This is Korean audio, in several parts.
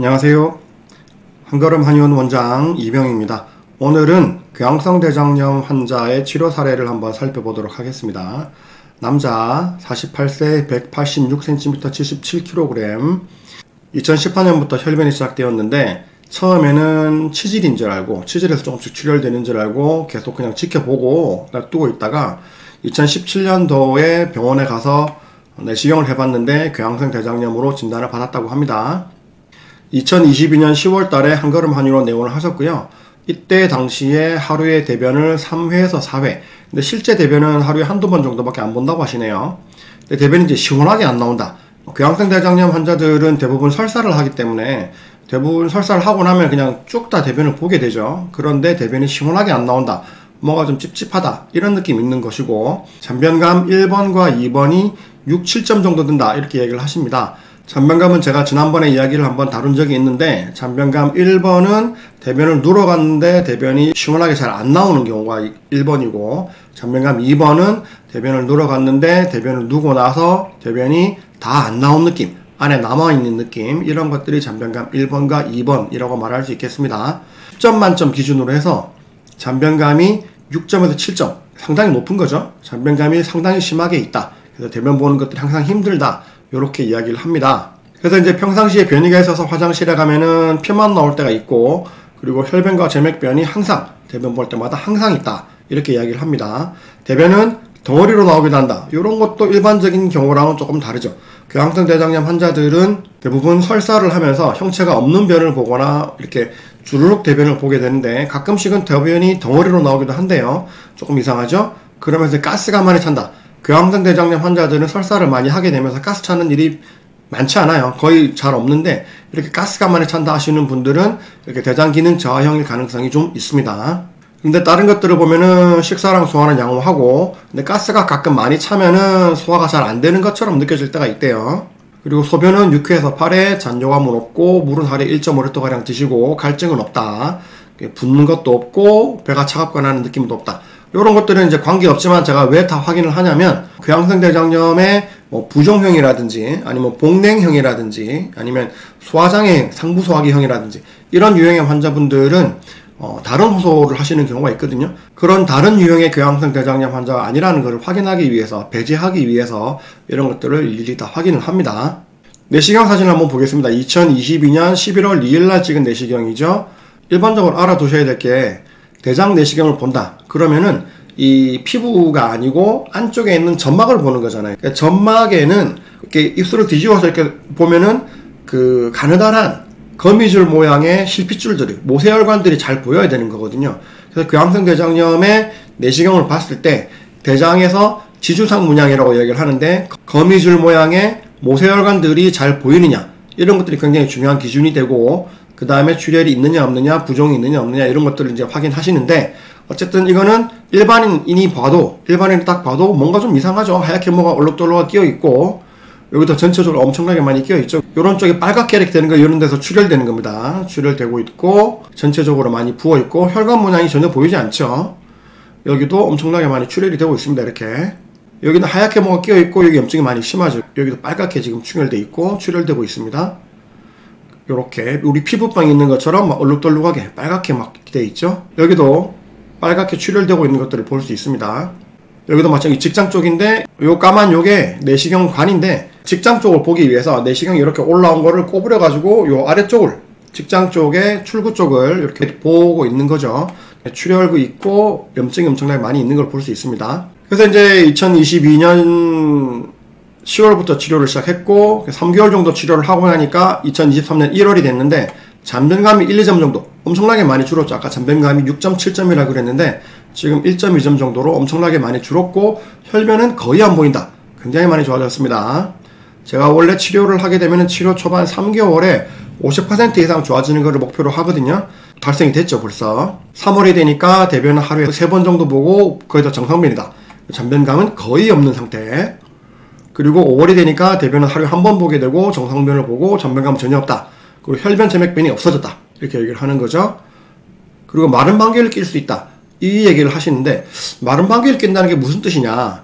안녕하세요. 한걸음 한의원 원장 이병입니다. 오늘은 궤양성 대장염 환자의 치료 사례를 한번 살펴보도록 하겠습니다. 남자 48세 186cm 77kg 2018년부터 혈변이 시작되었는데 처음에는 치질인 줄 알고 치질에서 조금씩 출혈되는 줄 알고 계속 그냥 지켜보고 놔두고 있다가 2017년도에 병원에 가서 내시경을 해봤는데 궤양성 대장염으로 진단을 받았다고 합니다. 2022년 10월 달에 한걸음 한의원 내원을 하셨고요. 이때 당시에 하루에 대변을 3회에서 4회. 근데 실제 대변은 하루에 한두 번 정도밖에 안 본다고 하시네요. 근데 대변이 이제 시원하게 안 나온다. 궤양성 대장염 환자들은 대부분 설사를 하기 때문에 대부분 설사를 하고 나면 그냥 쭉 다 대변을 보게 되죠. 그런데 대변이 시원하게 안 나온다. 뭔가 좀 찝찝하다. 이런 느낌이 있는 것이고 잔변감 1번과 2번이 6, 7점 정도 든다. 이렇게 얘기를 하십니다. 잔변감은 제가 지난번에 이야기를 한번 다룬 적이 있는데 잔변감 1번은 대변을 누러갔는데 대변이 시원하게 잘 안 나오는 경우가 1번이고 잔변감 2번은 대변을 누러갔는데 대변을 누고 나서 대변이 다 안 나온 느낌, 안에 남아있는 느낌, 이런 것들이 잔변감 1번과 2번이라고 말할 수 있겠습니다. 10점 만점 기준으로 해서 잔변감이 6점에서 7점, 상당히 높은 거죠. 잔변감이 상당히 심하게 있다. 그래서 대변 보는 것들이 항상 힘들다. 이렇게 이야기를 합니다. 그래서 이제 평상시에 변이가 있어서 화장실에 가면은 피만 나올 때가 있고 그리고 혈변과 점액변이 항상 대변 볼 때마다 항상 있다. 이렇게 이야기를 합니다. 대변은 덩어리로 나오기도 한다. 이런 것도 일반적인 경우랑은 조금 다르죠. 궤양성 대장염 환자들은 대부분 설사를 하면서 형체가 없는 변을 보거나 이렇게 주르륵 대변을 보게 되는데 가끔씩은 대변이 덩어리로 나오기도 한데요. 조금 이상하죠? 그러면서 가스가 많이 찬다. 궤양성 대장염 환자들은 설사를 많이 하게 되면서 가스 차는 일이 많지 않아요. 거의 잘 없는데 이렇게 가스가 많이 찬다 하시는 분들은 이렇게 대장 기능 저하형일 가능성이 좀 있습니다. 근데 다른 것들을 보면은 식사랑 소화는 양호하고 근데 가스가 가끔 많이 차면은 소화가 잘 안 되는 것처럼 느껴질 때가 있대요. 그리고 소변은 6회에서 8회, 잔뇨감은 없고 물은 하루에 1.5리터가량 드시고 갈증은 없다. 붓는 것도 없고 배가 차갑거나 하는 느낌도 없다. 이런 것들은 이제 관계없지만 제가 왜 다 확인을 하냐면 궤양성 대장염의 뭐 부종형이라든지 아니면 복냉형이라든지 아니면 소화장애 상부소화기형이라든지 이런 유형의 환자분들은 다른 호소를 하시는 경우가 있거든요. 그런 다른 유형의 궤양성 대장염 환자가 아니라는 것을 확인하기 위해서 배제하기 위해서 이런 것들을 일일이 다 확인을 합니다. 내시경 사진을 한번 보겠습니다. 2022년 11월 2일날 찍은 내시경이죠. 일반적으로 알아두셔야 될 게 대장 내시경을 본다. 그러면은 이 피부가 아니고 안쪽에 있는 점막을 보는 거잖아요. 그러니까 점막에는 이렇게 입술을 뒤집어서 이렇게 보면은 그 가느다란 거미줄 모양의 실핏줄들이 모세혈관들이 잘 보여야 되는 거거든요. 그래서 궤양성 대장염의 내시경을 봤을 때 대장에서 지주상 문양이라고 얘기를 하는데 거미줄 모양의 모세혈관들이 잘 보이느냐 이런 것들이 굉장히 중요한 기준이 되고 그 다음에 출혈이 있느냐 없느냐 부종이 있느냐 없느냐 이런 것들을 이제 확인하시는데 어쨌든 이거는 일반인이 딱 봐도 뭔가 좀 이상하죠. 하얗게 뭐가 얼룩덜룩 끼어 있고 여기도 전체적으로 엄청나게 많이 끼어 있죠. 이런 쪽이 빨갛게 이렇게 되는 거 이런 데서 출혈되는 겁니다. 출혈되고 있고 전체적으로 많이 부어 있고 혈관 문양이 전혀 보이지 않죠. 여기도 엄청나게 많이 출혈이 되고 있습니다. 이렇게 여기는 하얗게 뭐가 끼어 있고 여기 염증이 많이 심하죠. 여기도 빨갛게 지금 충혈돼 있고 출혈되고 있습니다. 이렇게 우리 피부병이 있는 것처럼 막 얼룩덜룩하게 빨갛게 막 돼 있죠. 여기도 빨갛게 출혈되고 있는 것들을 볼 수 있습니다. 여기도 마찬가지 직장 쪽인데 요 까만 요게 내시경관인데 직장 쪽을 보기 위해서 내시경이 이렇게 올라온 거를 꼬부려 가지고 요 아래쪽을 직장 쪽의 출구 쪽을 이렇게 보고 있는 거죠. 출혈구 있고 염증이 엄청나게 많이 있는 걸 볼 수 있습니다. 그래서 이제 2022년 10월부터 치료를 시작했고 3개월 정도 치료를 하고 나니까 2023년 1월이 됐는데 잔변감이 1, 2점 정도 엄청나게 많이 줄었죠. 아까 잔변감이 6.7점이라고 그랬는데 지금 1.2점 정도로 엄청나게 많이 줄었고 혈변은 거의 안 보인다. 굉장히 많이 좋아졌습니다. 제가 원래 치료를 하게 되면 치료 초반 3개월에 50% 이상 좋아지는 것을 목표로 하거든요. 달성이 됐죠 벌써. 3월이 되니까 대변은 하루에 3번 정도 보고 거의 다 정상변이다. 잔변감은 거의 없는 상태. 그리고 5월이 되니까 대변은 하루에 한 번 보게 되고 정상변을 보고 잔변감은 전혀 없다. 그리고 혈변 점액변이 없어졌다. 이렇게 얘기를 하는 거죠. 그리고 마른 방귀를 낄 수 있다. 이 얘기를 하시는데 마른 방귀를 낀다는 게 무슨 뜻이냐.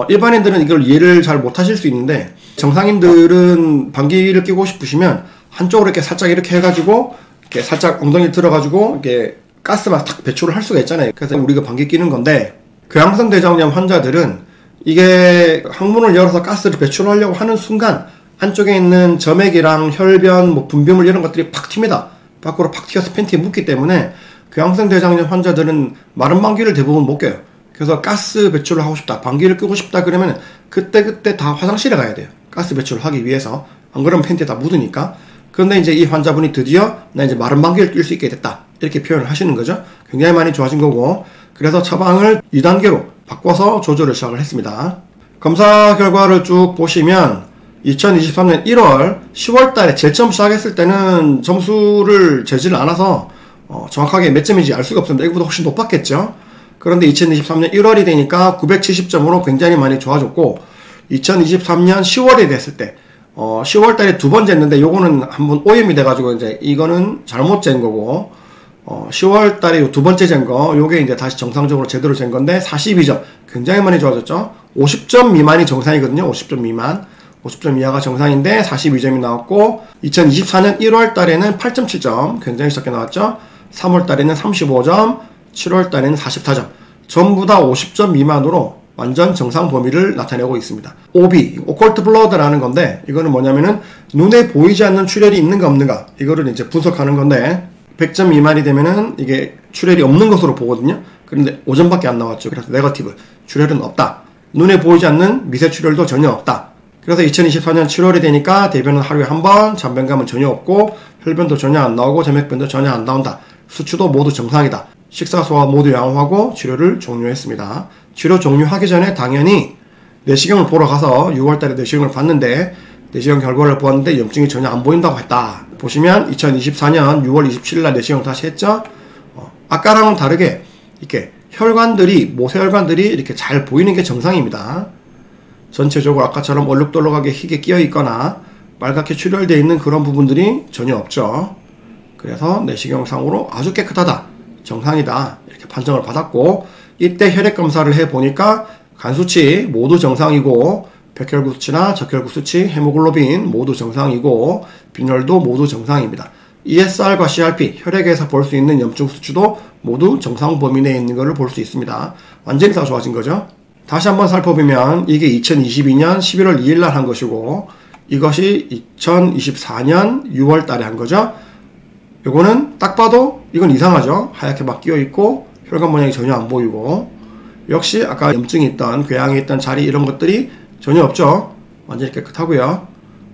일반인들은 이걸 이해를 잘 못하실 수 있는데 정상인들은 방귀를 끼고 싶으시면 한쪽으로 이렇게 살짝 이렇게 해가지고 이렇게 살짝 엉덩이 들어가지고 이렇게 가스만 탁 배출을 할 수가 있잖아요. 그래서 우리가 방귀 끼는 건데, 궤양성 대장염 환자들은 이게 항문을 열어서 가스를 배출하려고 하는 순간 안쪽에 있는 점액이랑 혈변, 뭐 분비물 이런 것들이 팍 튑니다. 밖으로 팍 튀어서 팬티에 묻기 때문에 궤양성 대장염 환자들은 마른 방귀를 대부분 못 껴요. 그래서 가스 배출을 하고 싶다, 방귀를 끄고 싶다 그러면 그때 다 화장실에 가야 돼요. 가스 배출을 하기 위해서. 안 그러면 팬티에 다 묻으니까. 그런데 이제 이 환자분이 드디어 나 이제 마른 방귀를 낄 수 있게 됐다, 이렇게 표현을 하시는 거죠. 굉장히 많이 좋아진 거고, 그래서 처방을 2단계로 바꿔서 조절을 시작을 했습니다. 검사 결과를 쭉 보시면 2023년 1월, 10월 달에 제일 처음 시작했을 때는 점수를 재지를 않아서 정확하게 몇 점인지 알 수가 없습니다. 이거보다 훨씬 높았겠죠. 그런데 2023년 1월이 되니까 970점으로 굉장히 많이 좋아졌고, 2023년 10월이 됐을 때 10월 달에 두 번 쟀는데 요거는 한번 오염이 돼가지고 이제 이거는 잘못 잰 거고, 10월 달에 두 번째 잰 거, 요게 이제 다시 정상적으로 제대로 잰 건데 42점. 굉장히 많이 좋아졌죠. 50점 미만이 정상이거든요. 50점 미만. 50점 이하가 정상인데 42점이 나왔고, 2024년 1월 달에는 8.7점. 굉장히 적게 나왔죠. 3월 달에는 35점, 7월 달에는 44점. 전부 다 50점 미만으로 완전 정상 범위를 나타내고 있습니다. OB, 오컬트 블러드라는 건데, 이거는 뭐냐면은 눈에 보이지 않는 출혈이 있는가 없는가, 이거를 이제 분석하는 건데, 100점 미만이 되면은 이게 출혈이 없는 것으로 보거든요. 그런데 5점밖에 안 나왔죠. 그래서 네거티브, 출혈은 없다. 눈에 보이지 않는 미세 출혈도 전혀 없다. 그래서 2024년 7월이 되니까 대변은 하루에 한 번, 잔변감은 전혀 없고, 혈변도 전혀 안 나오고, 점액변도 전혀 안 나온다. 수치도 모두 정상이다. 식사, 소화 모두 양호하고 치료를 종료했습니다. 치료 종료하기 전에 당연히 내시경을 보러 가서 6월달에 내시경을 봤는데, 내시경 결과를 보았는데 염증이 전혀 안 보인다고 했다. 보시면 2024년 6월 27일날 내시경 다시 했죠. 아까랑은 다르게 이렇게 혈관들이, 모세혈관들이 이렇게 잘 보이는 게 정상입니다. 전체적으로 아까처럼 얼룩덜룩하게 희게 끼어 있거나 빨갛게 출혈되어 있는 그런 부분들이 전혀 없죠. 그래서 내시경상으로 아주 깨끗하다, 정상이다, 이렇게 판정을 받았고, 이때 혈액 검사를 해보니까 간수치 모두 정상이고, 백혈구 수치나 적혈구 수치, 헤모글로빈 모두 정상이고, 빈혈도 모두 정상입니다. ESR과 CRP, 혈액에서 볼 수 있는 염증 수치도 모두 정상 범위 내에 있는 것을 볼 수 있습니다. 완전히 다 좋아진 거죠. 다시 한번 살펴보면 이게 2022년 11월 2일 날 한 것이고, 이것이 2024년 6월 달에 한 거죠. 요거는 딱 봐도 이건 이상하죠. 하얗게 막 끼어 있고 혈관 모양이 전혀 안 보이고, 역시 아까 염증이 있던, 궤양이 있던 자리 이런 것들이 전혀 없죠. 완전히 깨끗하고요.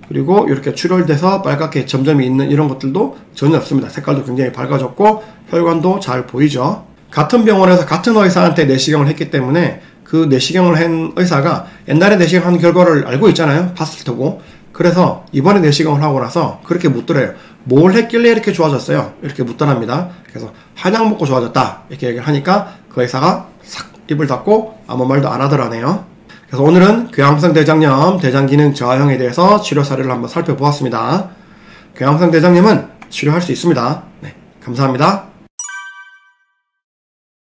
그리고 이렇게 출혈돼서 빨갛게 점점이 있는 이런 것들도 전혀 없습니다. 색깔도 굉장히 밝아졌고 혈관도 잘 보이죠. 같은 병원에서 같은 의사한테 내시경을 했기 때문에 그 내시경을 한 의사가 옛날에 내시경한 결과를 알고 있잖아요. 봤을 테고. 그래서 이번에 내시경을 하고 나서 그렇게 묻더래요. 뭘 했길래 이렇게 좋아졌어요? 이렇게 묻더랍니다. 그래서 한약 먹고 좋아졌다, 이렇게 얘기를 하니까 그 의사가 싹 입을 닫고 아무 말도 안 하더라네요. 그래서 오늘은 궤양성 대장염, 대장기능 저하형에 대해서 치료 사례를 한번 살펴보았습니다. 궤양성 대장염은 치료할 수 있습니다. 네, 감사합니다.